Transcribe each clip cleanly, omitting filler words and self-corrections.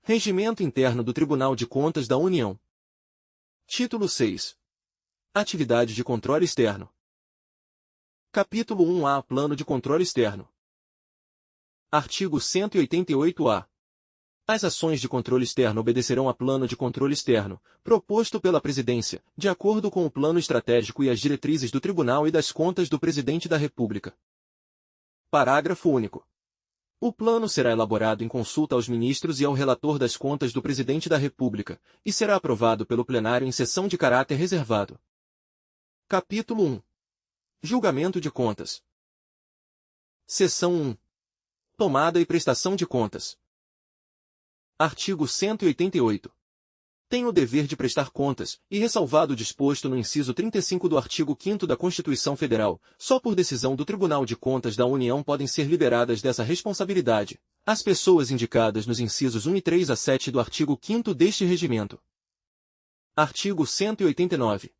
Regimento Interno do Tribunal de Contas da União. Título 6. Atividade de controle externo. Capítulo 1A. Plano de controle externo. Artigo 188-A. As ações de controle externo obedecerão a plano de controle externo, proposto pela Presidência, de acordo com o plano estratégico e as diretrizes do Tribunal e das Contas do Presidente da República. Parágrafo único. O plano será elaborado em consulta aos ministros e ao relator das contas do Presidente da República, e será aprovado pelo plenário em sessão de caráter reservado. Capítulo 1. Julgamento de contas. Seção 1. Tomada e prestação de contas. Artigo 188. Tem o dever de prestar contas, e ressalvado o disposto no inciso 35 do artigo 5º da Constituição Federal, só por decisão do Tribunal de Contas da União podem ser liberadas dessa responsabilidade as pessoas indicadas nos incisos 1 e 3 a 7 do artigo 5º deste regimento. Artigo 189.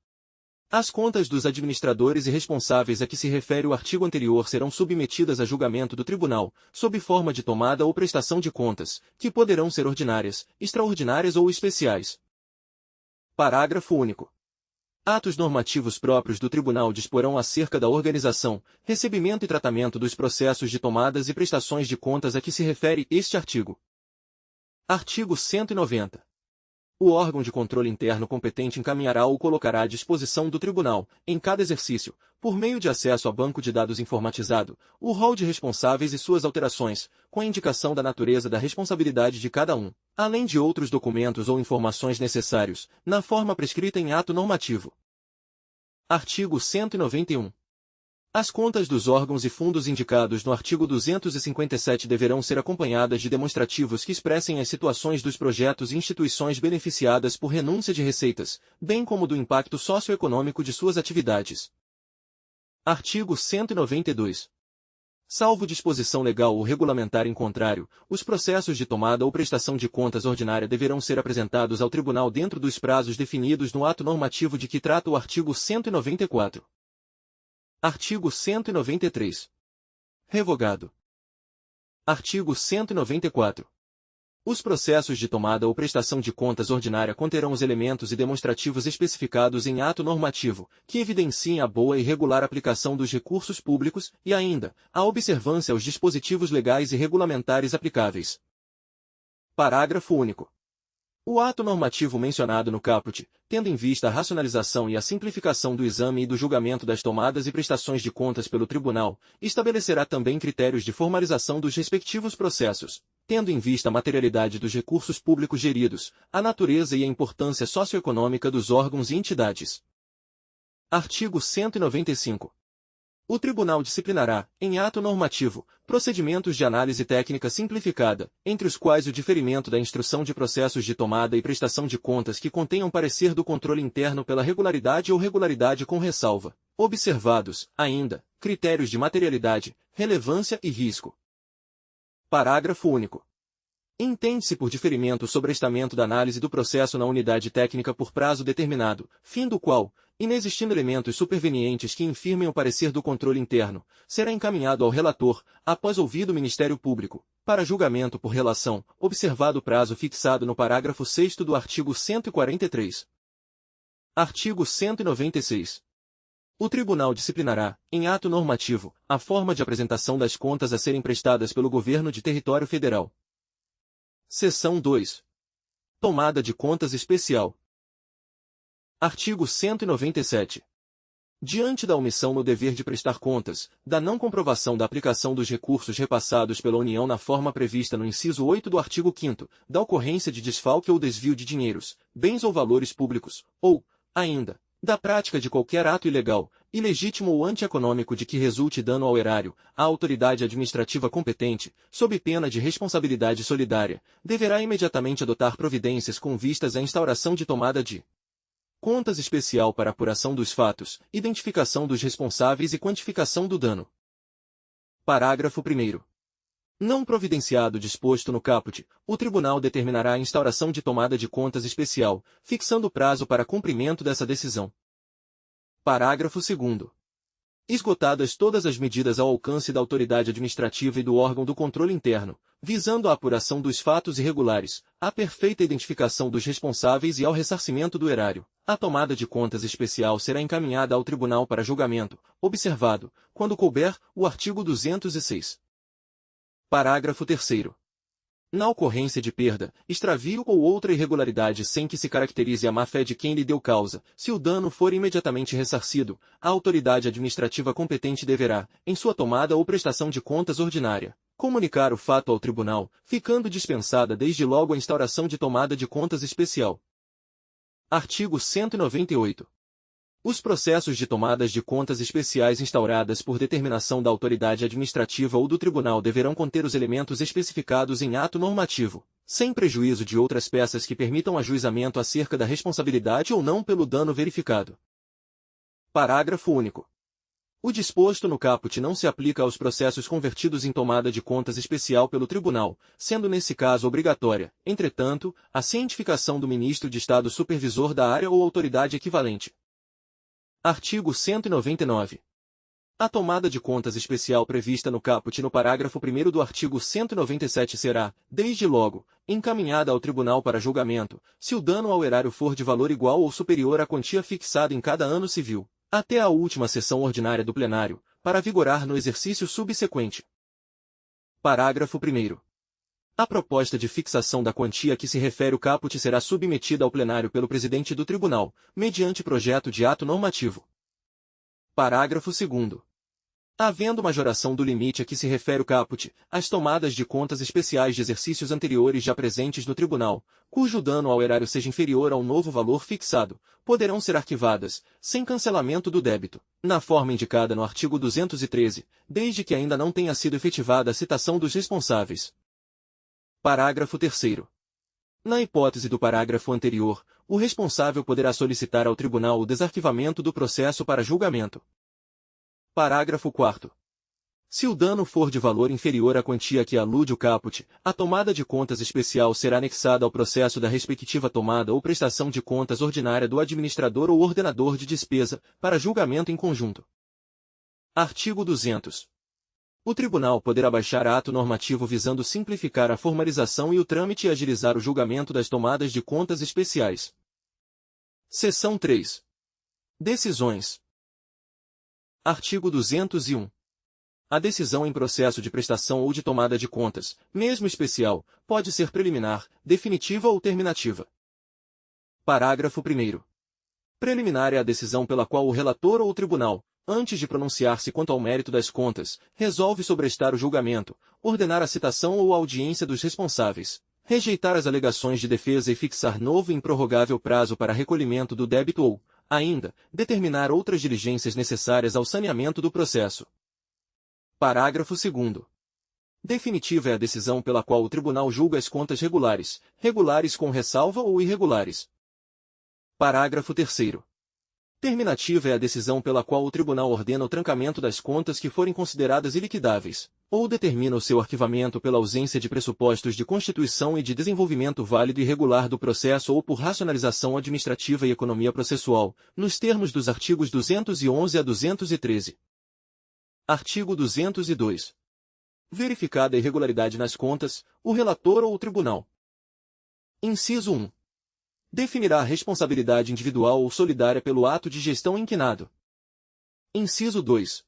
As contas dos administradores e responsáveis a que se refere o artigo anterior serão submetidas a julgamento do Tribunal, sob forma de tomada ou prestação de contas, que poderão ser ordinárias, extraordinárias ou especiais. Parágrafo único. Atos normativos próprios do Tribunal disporão acerca da organização, recebimento e tratamento dos processos de tomadas e prestações de contas a que se refere este artigo. Artigo 190. O órgão de controle interno competente encaminhará ou colocará à disposição do Tribunal, em cada exercício, por meio de acesso a banco de dados informatizado, o rol de responsáveis e suas alterações, com a indicação da natureza da responsabilidade de cada um, além de outros documentos ou informações necessários, na forma prescrita em ato normativo. Artigo 191. As contas dos órgãos e fundos indicados no artigo 257 deverão ser acompanhadas de demonstrativos que expressem as situações dos projetos e instituições beneficiadas por renúncia de receitas, bem como do impacto socioeconômico de suas atividades. Artigo 192. Salvo disposição legal ou regulamentar em contrário, os processos de tomada ou prestação de contas ordinária deverão ser apresentados ao Tribunal dentro dos prazos definidos no ato normativo de que trata o artigo 194. Artigo 193. Revogado. Artigo 194. Os processos de tomada ou prestação de contas ordinária conterão os elementos e demonstrativos especificados em ato normativo, que evidenciem a boa e regular aplicação dos recursos públicos e ainda, a observância aos dispositivos legais e regulamentares aplicáveis. Parágrafo único. O ato normativo mencionado no caput, tendo em vista a racionalização e a simplificação do exame e do julgamento das tomadas e prestações de contas pelo Tribunal, estabelecerá também critérios de formalização dos respectivos processos, tendo em vista a materialidade dos recursos públicos geridos, a natureza e a importância socioeconômica dos órgãos e entidades. Artigo 195. O Tribunal disciplinará, em ato normativo, procedimentos de análise técnica simplificada, entre os quais o diferimento da instrução de processos de tomada e prestação de contas que contenham parecer do controle interno pela regularidade ou regularidade com ressalva, observados, ainda, critérios de materialidade, relevância e risco. Parágrafo único. Entende-se por diferimento o sobrestamento da análise do processo na unidade técnica por prazo determinado, fim do qual, inexistindo elementos supervenientes que infirmem o parecer do controle interno, será encaminhado ao relator, após ouvido o Ministério Público, para julgamento por relação, observado o prazo fixado no parágrafo 6º do artigo 143. Artigo 196. O Tribunal disciplinará, em ato normativo, a forma de apresentação das contas a serem prestadas pelo Governo de Território Federal. Seção 2. Tomada de contas especial. Artigo 197. Diante da omissão no dever de prestar contas, da não comprovação da aplicação dos recursos repassados pela União na forma prevista no inciso 8 do artigo 5º, da ocorrência de desfalque ou desvio de dinheiros, bens ou valores públicos, ou, ainda, da prática de qualquer ato ilegal, ilegítimo ou antieconômico de que resulte dano ao erário, a autoridade administrativa competente, sob pena de responsabilidade solidária, deverá imediatamente adotar providências com vistas à instauração de tomada de contas especial para apuração dos fatos, identificação dos responsáveis e quantificação do dano. Parágrafo 1º. Não providenciado o disposto no caput, o Tribunal determinará a instauração de tomada de contas especial, fixando o prazo para cumprimento dessa decisão. Parágrafo 2º. Esgotadas todas as medidas ao alcance da autoridade administrativa e do órgão do controle interno, visando a apuração dos fatos irregulares, a perfeita identificação dos responsáveis e ao ressarcimento do erário, a tomada de contas especial será encaminhada ao tribunal para julgamento, observado, quando couber, o artigo 206. Parágrafo 3º. Na ocorrência de perda, extravio ou outra irregularidade sem que se caracterize a má-fé de quem lhe deu causa, se o dano for imediatamente ressarcido, a autoridade administrativa competente deverá, em sua tomada ou prestação de contas ordinária, comunicar o fato ao tribunal, ficando dispensada desde logo a instauração de tomada de contas especial. Artigo 198. Os processos de tomadas de contas especiais instauradas por determinação da autoridade administrativa ou do tribunal deverão conter os elementos especificados em ato normativo, sem prejuízo de outras peças que permitam ajuizamento acerca da responsabilidade ou não pelo dano verificado. Parágrafo único. O disposto no caput não se aplica aos processos convertidos em tomada de contas especial pelo tribunal, sendo nesse caso obrigatória, entretanto, a cientificação do ministro de Estado supervisor da área ou autoridade equivalente. Artigo 199. A tomada de contas especial prevista no caput no parágrafo 1º do artigo 197 será, desde logo, encaminhada ao tribunal para julgamento, se o dano ao erário for de valor igual ou superior à quantia fixada em cada ano civil, até a última sessão ordinária do plenário, para vigorar no exercício subsequente. Parágrafo 1º. A proposta de fixação da quantia a que se refere o caput será submetida ao plenário pelo presidente do tribunal, mediante projeto de ato normativo. Parágrafo 2º. Havendo majoração do limite a que se refere o caput, as tomadas de contas especiais de exercícios anteriores já presentes no tribunal, cujo dano ao erário seja inferior ao novo valor fixado, poderão ser arquivadas, sem cancelamento do débito, na forma indicada no artigo 213, desde que ainda não tenha sido efetivada a citação dos responsáveis. Parágrafo 3º. Na hipótese do parágrafo anterior, o responsável poderá solicitar ao tribunal o desarquivamento do processo para julgamento. Parágrafo 4º. Se o dano for de valor inferior à quantia a que alude o caput, a tomada de contas especial será anexada ao processo da respectiva tomada ou prestação de contas ordinária do administrador ou ordenador de despesa, para julgamento em conjunto. Artigo 200. O tribunal poderá baixar ato normativo visando simplificar a formalização e o trâmite e agilizar o julgamento das tomadas de contas especiais. Seção 3. Decisões. Artigo 201. A decisão em processo de prestação ou de tomada de contas, mesmo especial, pode ser preliminar, definitiva ou terminativa. Parágrafo 1º. Preliminar é a decisão pela qual o relator ou o tribunal, antes de pronunciar-se quanto ao mérito das contas, resolve sobrestar o julgamento, ordenar a citação ou a audiência dos responsáveis, rejeitar as alegações de defesa e fixar novo e improrrogável prazo para recolhimento do débito ou, ainda, determinar outras diligências necessárias ao saneamento do processo. Parágrafo 2º. Definitiva é a decisão pela qual o tribunal julga as contas regulares, regulares com ressalva ou irregulares. Parágrafo 3º. Terminativa é a decisão pela qual o tribunal ordena o trancamento das contas que forem consideradas iliquidáveis, ou determina o seu arquivamento pela ausência de pressupostos de constituição e de desenvolvimento válido e regular do processo ou por racionalização administrativa e economia processual, nos termos dos artigos 211 a 213. Artigo 202. Verificada a irregularidade nas contas, o relator ou o tribunal. Inciso 1. Definirá a responsabilidade individual ou solidária pelo ato de gestão inquinado. Inciso 2.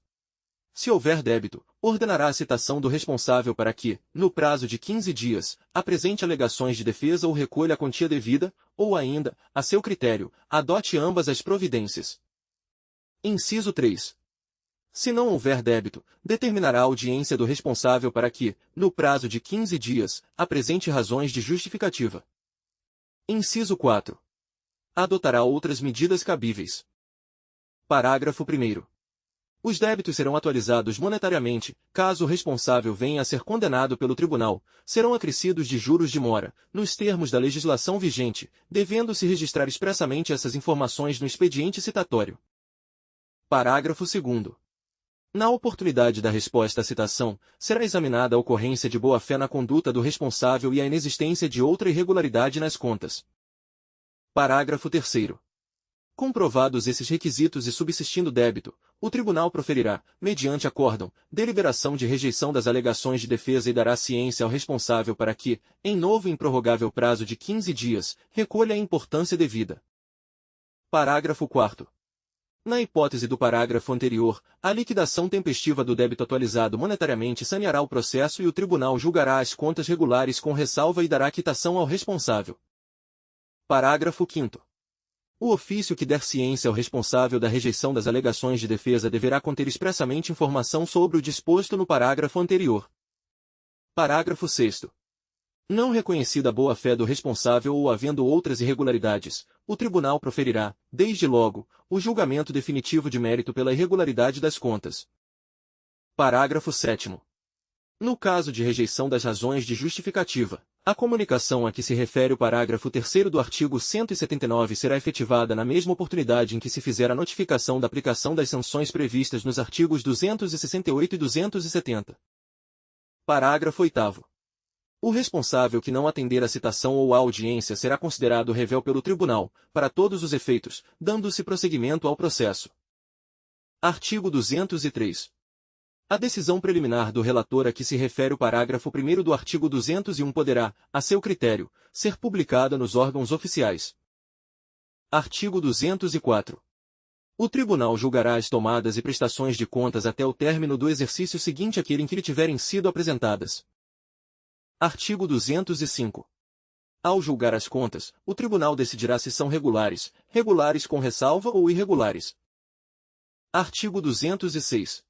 Se houver débito, ordenará a citação do responsável para que, no prazo de 15 dias, apresente alegações de defesa ou recolha a quantia devida, ou ainda, a seu critério, adote ambas as providências. Inciso 3. Se não houver débito, determinará a audiência do responsável para que, no prazo de 15 dias, apresente razões de justificativa. Inciso 4. Adotará outras medidas cabíveis. Parágrafo 1º. Os débitos serão atualizados monetariamente, caso o responsável venha a ser condenado pelo tribunal, serão acrescidos de juros de mora, nos termos da legislação vigente, devendo-se registrar expressamente essas informações no expediente citatório. Parágrafo 2º. Na oportunidade da resposta à citação, será examinada a ocorrência de boa-fé na conduta do responsável e a inexistência de outra irregularidade nas contas. Parágrafo 3º. Comprovados esses requisitos e subsistindo débito, o tribunal proferirá, mediante acórdão, deliberação de rejeição das alegações de defesa e dará ciência ao responsável para que, em novo e improrrogável prazo de 15 dias, recolha a importância devida. Parágrafo 4º. Na hipótese do parágrafo anterior, a liquidação tempestiva do débito atualizado monetariamente saneará o processo e o tribunal julgará as contas regulares com ressalva e dará quitação ao responsável. Parágrafo 5º. O ofício que der ciência ao responsável da rejeição das alegações de defesa deverá conter expressamente informação sobre o disposto no parágrafo anterior. Parágrafo 6º. Não reconhecida a boa-fé do responsável ou havendo outras irregularidades, o tribunal proferirá, desde logo, o julgamento definitivo de mérito pela irregularidade das contas. Parágrafo 7º. No caso de rejeição das razões de justificativa, a comunicação a que se refere o parágrafo 3º do artigo 179 será efetivada na mesma oportunidade em que se fizer a notificação da aplicação das sanções previstas nos artigos 268 e 270. Parágrafo 8º. O responsável que não atender à citação ou à audiência será considerado rével pelo tribunal, para todos os efeitos, dando-se prosseguimento ao processo. Artigo 203. A decisão preliminar do relator a que se refere o parágrafo 1º do artigo 201 poderá, a seu critério, ser publicada nos órgãos oficiais. Artigo 204. O tribunal julgará as tomadas e prestações de contas até o término do exercício seguinte àquele em que lhe tiverem sido apresentadas. Artigo 205. Ao julgar as contas, o tribunal decidirá se são regulares, regulares com ressalva ou irregulares. Artigo 206.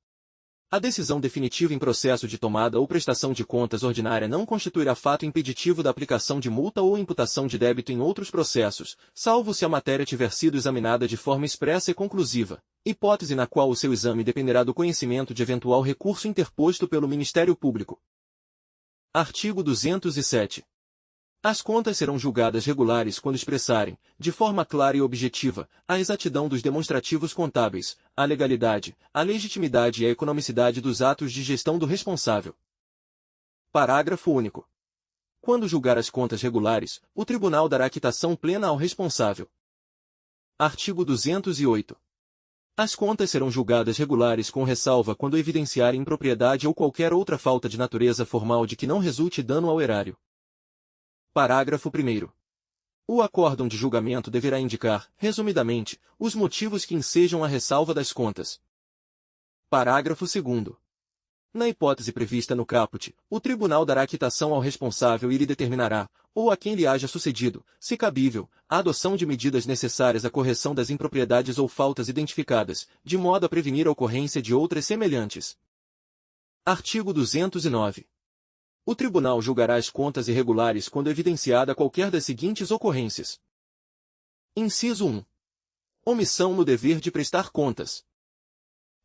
A decisão definitiva em processo de tomada ou prestação de contas ordinária não constituirá fato impeditivo da aplicação de multa ou imputação de débito em outros processos, salvo se a matéria tiver sido examinada de forma expressa e conclusiva, hipótese na qual o seu exame dependerá do conhecimento de eventual recurso interposto pelo Ministério Público. Artigo 207. As contas serão julgadas regulares quando expressarem, de forma clara e objetiva, a exatidão dos demonstrativos contábeis, a legalidade, a legitimidade e a economicidade dos atos de gestão do responsável. Parágrafo único. Quando julgar as contas regulares, o tribunal dará quitação plena ao responsável. Artigo 208. As contas serão julgadas regulares com ressalva quando evidenciarem impropriedade ou qualquer outra falta de natureza formal de que não resulte dano ao erário. Parágrafo 1º. O acórdão de julgamento deverá indicar, resumidamente, os motivos que ensejam a ressalva das contas. Parágrafo 2º. Na hipótese prevista no caput, o tribunal dará quitação ao responsável e lhe determinará, ou a quem lhe haja sucedido, se cabível, a adoção de medidas necessárias à correção das impropriedades ou faltas identificadas, de modo a prevenir a ocorrência de outras semelhantes. Artigo 209. O tribunal julgará as contas irregulares quando evidenciada qualquer das seguintes ocorrências. Inciso 1. Omissão no dever de prestar contas.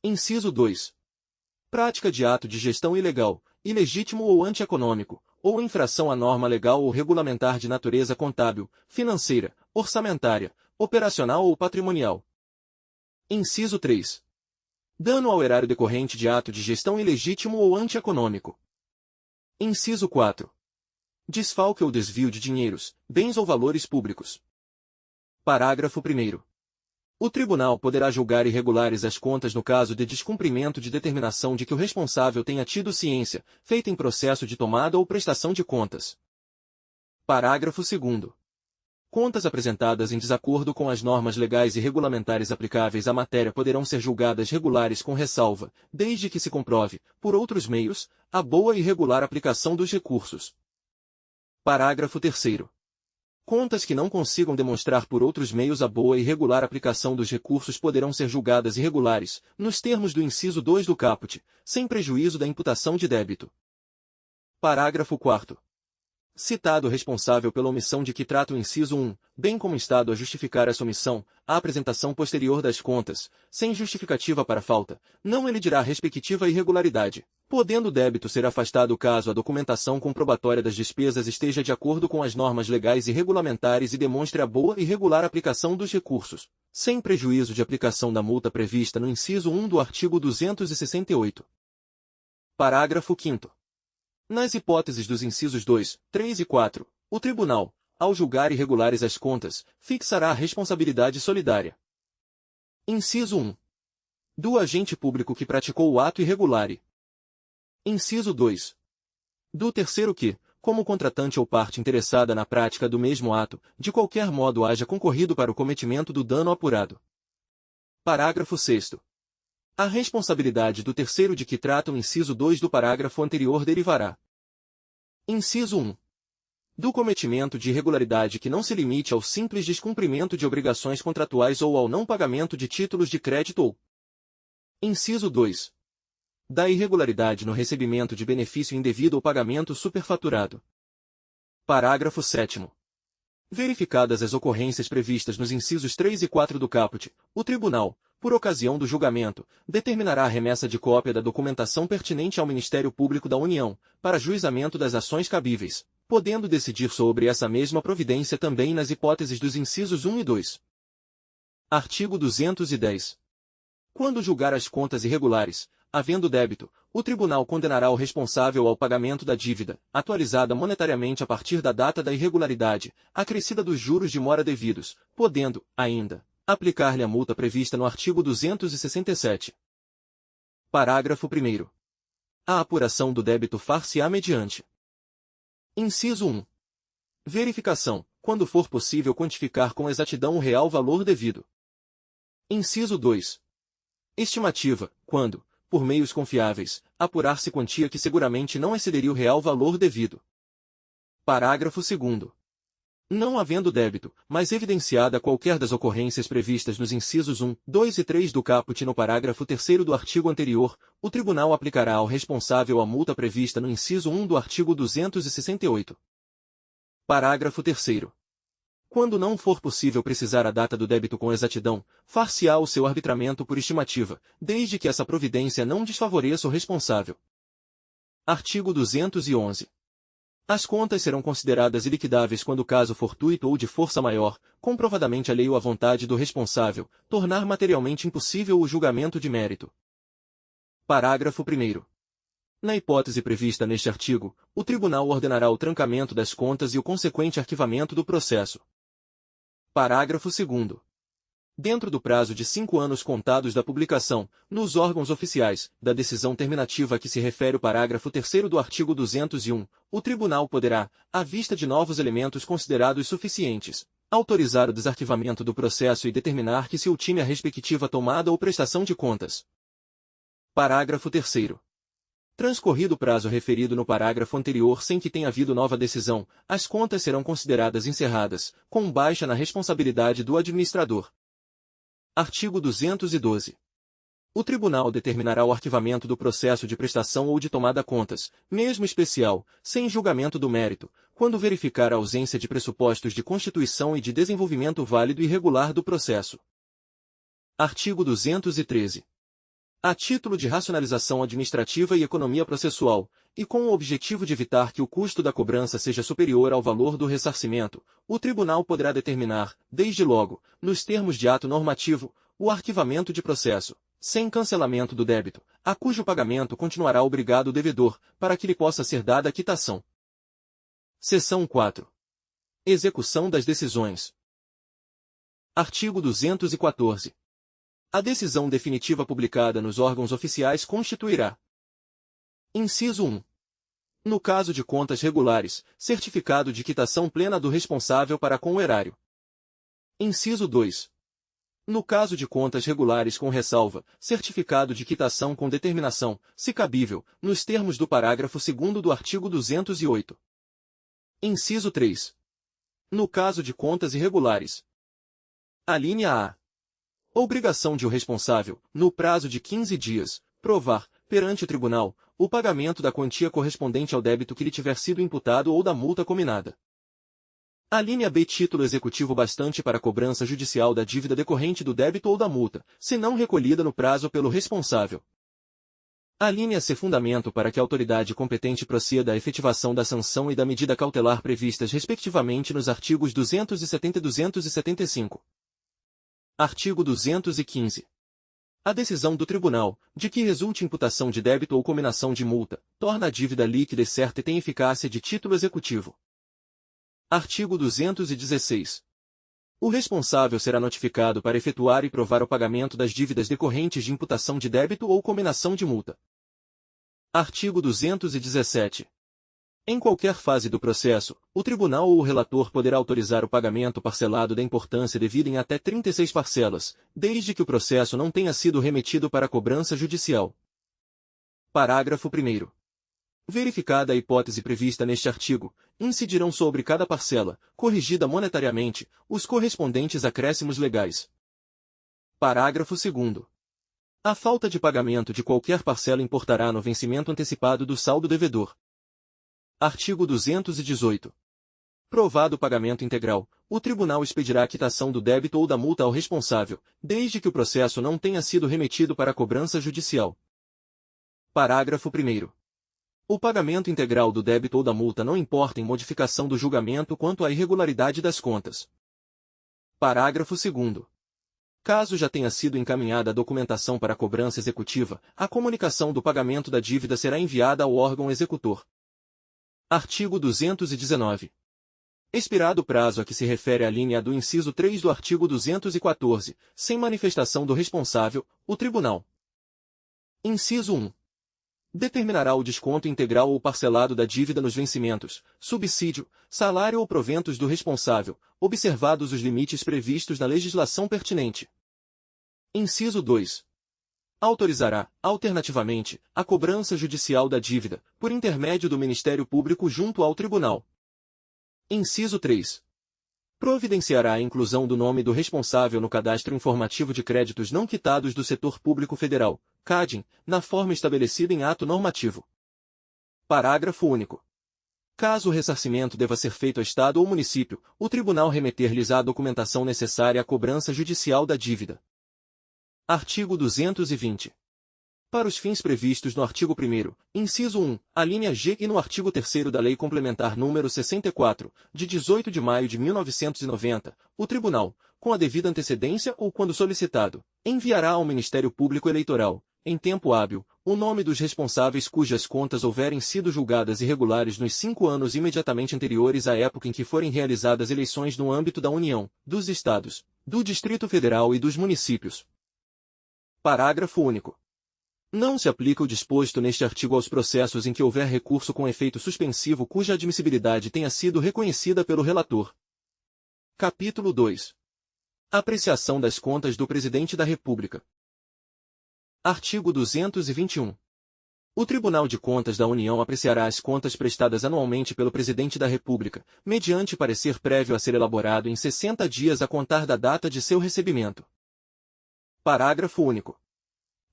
Inciso 2. Prática de ato de gestão ilegal, ilegítimo ou antieconômico, ou infração à norma legal ou regulamentar de natureza contábil, financeira, orçamentária, operacional ou patrimonial. Inciso 3. Dano ao erário decorrente de ato de gestão ilegítimo ou antieconômico. Inciso 4. Desfalque ou desvio de dinheiros, bens ou valores públicos. Parágrafo 1º. O tribunal poderá julgar irregulares as contas no caso de descumprimento de determinação de que o responsável tenha tido ciência, feita em processo de tomada ou prestação de contas. Parágrafo 2º. Contas apresentadas em desacordo com as normas legais e regulamentares aplicáveis à matéria poderão ser julgadas regulares com ressalva, desde que se comprove, por outros meios, a boa e regular aplicação dos recursos. Parágrafo 3º. Contas que não consigam demonstrar por outros meios a boa e regular aplicação dos recursos poderão ser julgadas irregulares, nos termos do inciso 2 do caput, sem prejuízo da imputação de débito. Parágrafo 4º. Citado o responsável pela omissão de que trata o inciso 1, bem como instado a justificar essa omissão, a apresentação posterior das contas, sem justificativa para falta, não elidirá a respectiva irregularidade, podendo o débito ser afastado caso a documentação comprobatória das despesas esteja de acordo com as normas legais e regulamentares e demonstre a boa e regular aplicação dos recursos, sem prejuízo de aplicação da multa prevista no inciso 1 do artigo 268. Parágrafo 5º. Nas hipóteses dos incisos 2, 3 e 4, o tribunal, ao julgar irregulares as contas, fixará a responsabilidade solidária. Inciso 1. do agente público que praticou o ato irregular e inciso 2. Do terceiro que, como contratante ou parte interessada na prática do mesmo ato, de qualquer modo haja concorrido para o cometimento do dano apurado. Parágrafo 6º. A responsabilidade do terceiro de que trata o inciso 2 do parágrafo anterior derivará. Inciso 1. Do cometimento de irregularidade que não se limite ao simples descumprimento de obrigações contratuais ou ao não pagamento de títulos de crédito ou. Inciso 2. Da irregularidade no recebimento de benefício indevido ou pagamento superfaturado. Parágrafo 7º. Verificadas as ocorrências previstas nos incisos 3 e 4 do caput, o tribunal, por ocasião do julgamento, determinará a remessa de cópia da documentação pertinente ao Ministério Público da União, para juizamento das ações cabíveis, podendo decidir sobre essa mesma providência também nas hipóteses dos incisos 1 e 2. Artigo 210. Quando julgar as contas irregulares, havendo débito, o tribunal condenará o responsável ao pagamento da dívida, atualizada monetariamente a partir da data da irregularidade, acrescida dos juros de mora devidos, podendo, ainda, aplicar-lhe a multa prevista no artigo 267. Parágrafo 1º. A apuração do débito far-se-á mediante. Inciso 1. Verificação, quando for possível quantificar com exatidão o real valor devido. Inciso 2. Estimativa, quando, por meios confiáveis, apurar-se quantia que seguramente não excederia o real valor devido. Parágrafo 2º. Não havendo débito, mas evidenciada qualquer das ocorrências previstas nos incisos 1, 2 e 3 do caput e no parágrafo 3º do artigo anterior, o tribunal aplicará ao responsável a multa prevista no inciso 1 do artigo 268. Parágrafo 3º. Quando não for possível precisar a data do débito com exatidão, far-se-á o seu arbitramento por estimativa, desde que essa providência não desfavoreça o responsável. Artigo 211. As contas serão consideradas iliquidáveis quando o caso fortuito ou de força maior, comprovadamente alheio à vontade do responsável, tornar materialmente impossível o julgamento de mérito. Parágrafo 1º. Na hipótese prevista neste artigo, o tribunal ordenará o trancamento das contas e o consequente arquivamento do processo. Parágrafo 2º. Dentro do prazo de 5 anos contados da publicação, nos órgãos oficiais, da decisão terminativa a que se refere o parágrafo 3º do artigo 201, o tribunal poderá, à vista de novos elementos considerados suficientes, autorizar o desarquivamento do processo e determinar que se ultime a respectiva tomada ou prestação de contas. Parágrafo 3º. Transcorrido o prazo referido no parágrafo anterior sem que tenha havido nova decisão, as contas serão consideradas encerradas, com baixa na responsabilidade do administrador. Artigo 212. O tribunal determinará o arquivamento do processo de prestação ou de tomada contas, mesmo especial, sem julgamento do mérito, quando verificar a ausência de pressupostos de constituição e de desenvolvimento válido e regular do processo. Artigo 213. A título de racionalização administrativa e economia processual, e com o objetivo de evitar que o custo da cobrança seja superior ao valor do ressarcimento, o tribunal poderá determinar, desde logo, nos termos de ato normativo, o arquivamento de processo, sem cancelamento do débito, a cujo pagamento continuará obrigado o devedor, para que lhe possa ser dada a quitação. Seção 4. Execução das decisões. Artigo 214. A decisão definitiva publicada nos órgãos oficiais constituirá. Inciso 1. No caso de contas regulares, certificado de quitação plena do responsável para com o erário. Inciso 2. No caso de contas regulares com ressalva, certificado de quitação com determinação, se cabível, nos termos do parágrafo 2º do artigo 208. Inciso 3. No caso de contas irregulares. Alínea A. Obrigação de o responsável, no prazo de 15 dias, provar, perante o tribunal, o pagamento da quantia correspondente ao débito que lhe tiver sido imputado ou da multa cominada. Alínea B. Título executivo bastante para a cobrança judicial da dívida decorrente do débito ou da multa, se não recolhida no prazo pelo responsável. Alínea C. Fundamento para que a autoridade competente proceda à efetivação da sanção e da medida cautelar previstas respectivamente nos artigos 270 e 275. Artigo 215. A decisão do tribunal, de que resulte imputação de débito ou cominação de multa, torna a dívida líquida e certa e tem eficácia de título executivo. Artigo 216. O responsável será notificado para efetuar e provar o pagamento das dívidas decorrentes de imputação de débito ou cominação de multa. Artigo 217. Em qualquer fase do processo, o tribunal ou o relator poderá autorizar o pagamento parcelado da importância devida em até 36 parcelas, desde que o processo não tenha sido remetido para cobrança judicial. Parágrafo 1º. Verificada a hipótese prevista neste artigo, incidirão sobre cada parcela, corrigida monetariamente, os correspondentes acréscimos legais. Parágrafo 2º. A falta de pagamento de qualquer parcela importará no vencimento antecipado do saldo devedor. Artigo 218. Provado o pagamento integral, o tribunal expedirá a quitação do débito ou da multa ao responsável, desde que o processo não tenha sido remetido para cobrança judicial. Parágrafo 1º. O pagamento integral do débito ou da multa não importa em modificação do julgamento quanto à irregularidade das contas. Parágrafo 2º. Caso já tenha sido encaminhada a documentação para a cobrança executiva, a comunicação do pagamento da dívida será enviada ao órgão executor. Artigo 219. Expirado o prazo a que se refere a linha do inciso 3 do artigo 214, sem manifestação do responsável, o tribunal. Inciso 1. Determinará o desconto integral ou parcelado da dívida nos vencimentos, subsídio, salário ou proventos do responsável, observados os limites previstos na legislação pertinente. Inciso 2. Autorizará, alternativamente, a cobrança judicial da dívida, por intermédio do Ministério Público junto ao Tribunal. Inciso 3. Providenciará a inclusão do nome do responsável no Cadastro Informativo de Créditos Não Quitados do Setor Público Federal, CADIM, na forma estabelecida em ato normativo. Parágrafo único. Caso o ressarcimento deva ser feito a Estado ou município, o tribunal remeter-lhes a documentação necessária à cobrança judicial da dívida. Artigo 220. Para os fins previstos no artigo 1º, inciso 1, a linha G e no artigo 3º da Lei Complementar nº 64, de 18 de maio de 1990, o Tribunal, com a devida antecedência ou quando solicitado, enviará ao Ministério Público Eleitoral, em tempo hábil, o nome dos responsáveis cujas contas houverem sido julgadas irregulares nos 5 anos imediatamente anteriores à época em que forem realizadas eleições no âmbito da União, dos Estados, do Distrito Federal e dos municípios. Parágrafo único. Não se aplica o disposto neste artigo aos processos em que houver recurso com efeito suspensivo cuja admissibilidade tenha sido reconhecida pelo relator. Capítulo 2. Apreciação das contas do Presidente da República. Artigo 221. O Tribunal de Contas da União apreciará as contas prestadas anualmente pelo Presidente da República, mediante parecer prévio a ser elaborado em 60 dias a contar da data de seu recebimento. Parágrafo único.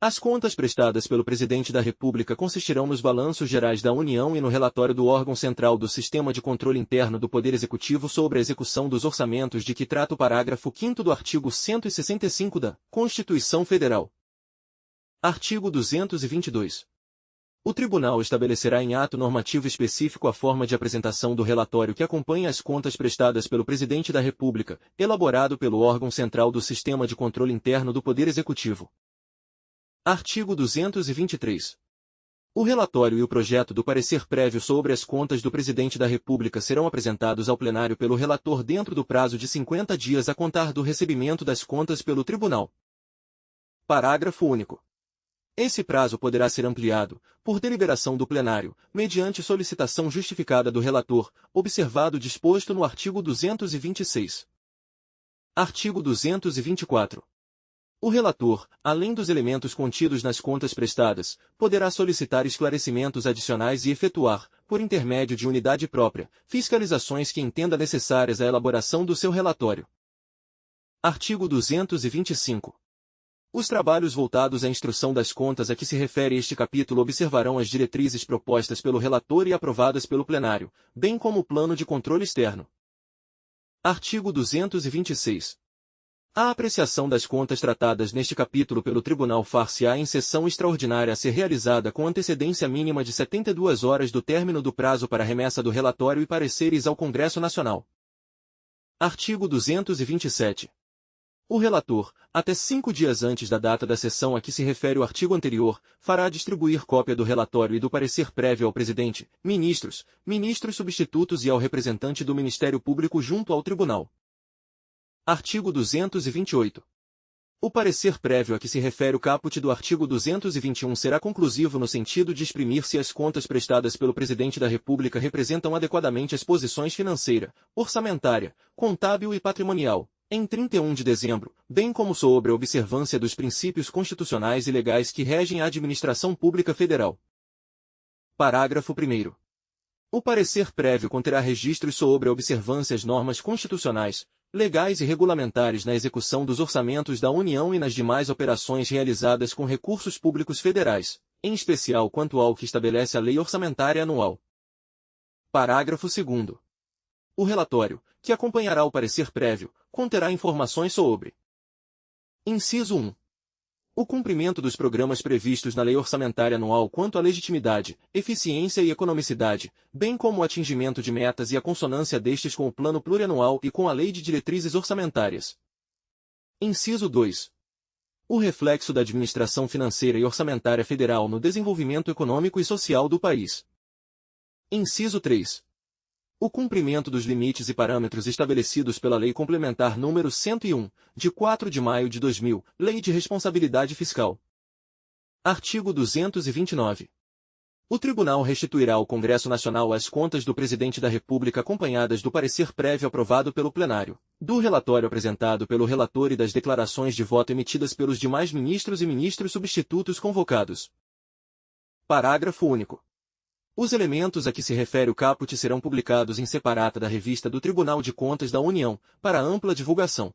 As contas prestadas pelo Presidente da República consistirão nos balanços gerais da União e no relatório do órgão central do Sistema de Controle Interno do Poder Executivo sobre a execução dos orçamentos de que trata o parágrafo 5º do artigo 165 da Constituição Federal. Artigo 222. O Tribunal estabelecerá em ato normativo específico a forma de apresentação do relatório que acompanha as contas prestadas pelo Presidente da República, elaborado pelo órgão central do Sistema de Controle Interno do Poder Executivo. Artigo 223. O relatório e o projeto do parecer prévio sobre as contas do Presidente da República serão apresentados ao plenário pelo relator dentro do prazo de 50 dias a contar do recebimento das contas pelo Tribunal. Parágrafo único. Esse prazo poderá ser ampliado, por deliberação do plenário, mediante solicitação justificada do relator, observado o disposto no artigo 226. Artigo 224. O relator, além dos elementos contidos nas contas prestadas, poderá solicitar esclarecimentos adicionais e efetuar, por intermédio de unidade própria, fiscalizações que entenda necessárias à elaboração do seu relatório. Artigo 225. Os trabalhos voltados à instrução das contas a que se refere este capítulo observarão as diretrizes propostas pelo relator e aprovadas pelo plenário, bem como o plano de controle externo. Artigo 226. A apreciação das contas tratadas neste capítulo pelo Tribunal far-se-á em sessão extraordinária a ser realizada com antecedência mínima de 72 horas do término do prazo para remessa do relatório e pareceres ao Congresso Nacional. Artigo 227. O relator, até 5 dias antes da data da sessão a que se refere o artigo anterior, fará distribuir cópia do relatório e do parecer prévio ao presidente, ministros, ministros substitutos e ao representante do Ministério Público junto ao Tribunal. Artigo 228. O parecer prévio a que se refere o caput do artigo 221 será conclusivo no sentido de exprimir se as contas prestadas pelo Presidente da República representam adequadamente as posições financeira, orçamentária, contábil e patrimonial, em 31 de dezembro, bem como sobre a observância dos princípios constitucionais e legais que regem a administração pública federal. Parágrafo 1º. O parecer prévio conterá registros sobre a observância às normas constitucionais, legais e regulamentares na execução dos orçamentos da União e nas demais operações realizadas com recursos públicos federais, em especial quanto ao que estabelece a Lei Orçamentária Anual. Parágrafo 2º. O relatório, que acompanhará o parecer prévio, conterá informações sobre: Inciso 1. O cumprimento dos programas previstos na Lei Orçamentária Anual quanto à legitimidade, eficiência e economicidade, bem como o atingimento de metas e a consonância destes com o Plano Plurianual e com a Lei de Diretrizes Orçamentárias. Inciso 2. O reflexo da administração financeira e orçamentária federal no desenvolvimento econômico e social do país. Inciso 3. O cumprimento dos limites e parâmetros estabelecidos pela Lei Complementar nº 101, de 4 de maio de 2000, Lei de Responsabilidade Fiscal. Artigo 229. O Tribunal restituirá ao Congresso Nacional as contas do Presidente da República acompanhadas do parecer prévio aprovado pelo plenário, do relatório apresentado pelo relator e das declarações de voto emitidas pelos demais ministros e ministros substitutos convocados. Parágrafo único. Os elementos a que se refere o caput serão publicados em separata da revista do Tribunal de Contas da União, para ampla divulgação.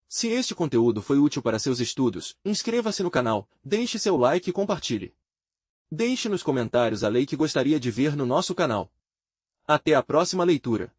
Se este conteúdo foi útil para seus estudos, inscreva-se no canal, deixe seu like e compartilhe. Deixe nos comentários a lei que gostaria de ver no nosso canal. Até a próxima leitura.